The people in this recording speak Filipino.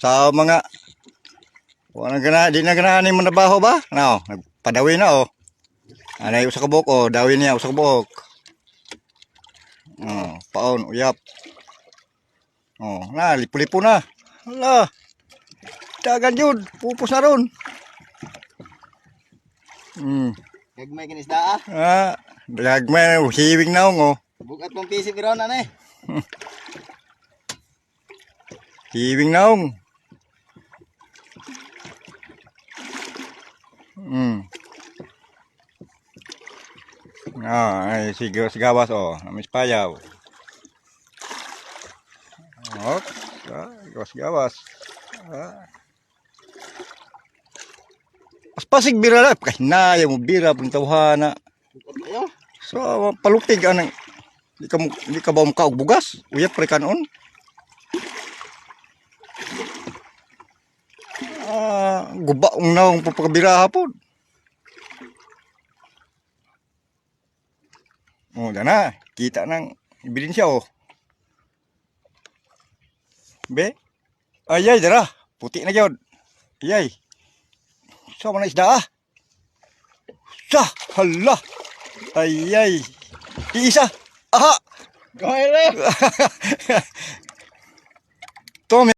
Sa mga wala gana di na ganahan ni manabaho ba? No, nagpadawi na oh. Anay usa ka buok oh, dawi niya usa ka buok. Oh, paon uyap. Oh, na lipo-lipo na. Hala. Dagan jud, pupus na ron. Gagmay kinisda ah. Dagmay hiwing naong oh. Bukat mong pisip ron ano eh. Hiwing naong. Ay sigawas oh, namis payaw. Ok, gawas-gawas. Pasig bira lang, kahinaya mo bira pang tawhana. Ayo. So palupig anang di ka ba makaog bugas? Uyap pre kanon. Guba ang naong papakabira hapon. Oh, dana, kita nang ibilin siya oh. Be? Ayay dara, puti na gyud. Ayay. Sa man isda ah. Sa, hala. Ayay. Iisa. Aha. Go ahead. Tom